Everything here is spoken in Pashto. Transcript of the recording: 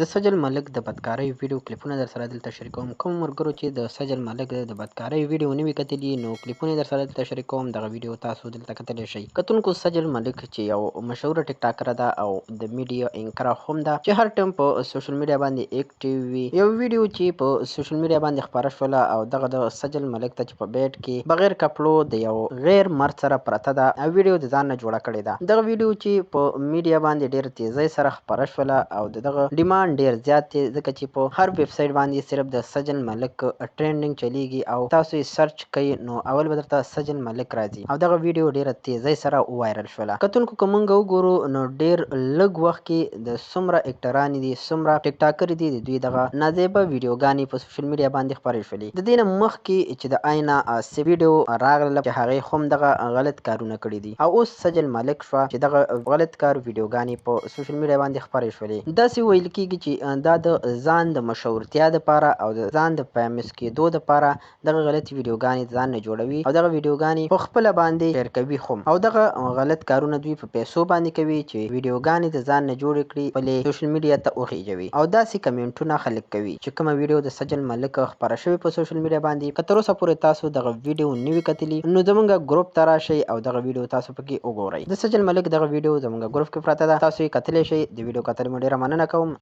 د سجل ملک د بدکارۍ ویډیو کلیپونه در سره دلته شریکوم. کوم ملګرو چې د سجل ملک د بدکارۍ ویډیو نه وي کتلي نو کلیپونه در سره دلته شریکوم. دغه ویډیو تاسو دلته کتلی شئ. کتونکو سجل ملک چې یو مشهوره ټیک ټاکره ده او د میډیا اینکره هم ده چې هر ټایم په سوشل میډیا باندې اکټیو وي. یو ویډیو چې په سوشل میډیا باندې خپاره شوله او دغه د سجل ملک ته چې په بیډ کې بغیر کپړو د یو غیر مرد سره پرته ده ویډیو د ځان نه جوړه کړې ده. دغه ویډیو چې په میډیا باندې ډېر تیزۍ سره خپاره شوله او دغه ډیمانډ ډیر زیات دی ځکه چې په هر ویب سایټ باندې صرف د سجل ملک ټرینډینګ چلیږي او تاسو یې سرچ کوئ نو اول به درته سجل ملک راځي او دغه ویډیو ډیره تیزۍ سره وایرل شوله. کتونکو که موږ وګورو نو ډیر لږ وخت کې د څومره اکټرانې دي څومره ټیک ټاکرې دي د دوی دغه نازیبه ویډیوګانې په سوشل میډیا باندې خپرې شولې. د دې نه مخکې چې د آینا آصف ویډیو راغله چې هغې هم دغه غلط کارونه کړي دي او اوس سجل ملک شوه چې دغه غلط کار ویډیوګانې په سوشل میډیا باندې خپرې شولې. داسې ویل کېږي چې دا د ځان د مشهورتیا دپاره او د ځان د فیمس کېدو دپاره دغه غلطې ویډیوګانې ځان نه جوړوي او دغه ویډیوګانې په خپله باندې شیر کوي هم او دغه غلط کارونه دوی په پیسو باندې کوي چې ویډیوګانې د ځان نه جوړې کړي خپلې سوشل میډیا ته وخېژوي او داسې کمنټونه خلک کوي چې کومه ویډیو د سجل ملک خپره شوې په سوشل میډیا باندې که تر اوسه پورې تاسو دغه ویډیو نه وي کتلي نو زموږ ګروپ ته راشئ او دغه ویډیو تاسو پکې وګورئ. د سجل ملک دغه ویډیو زموږ ګروپ کې پرته ده تاسو یې کتلی شئ. د ویډیو کتلو مو ډېره مننه کوم.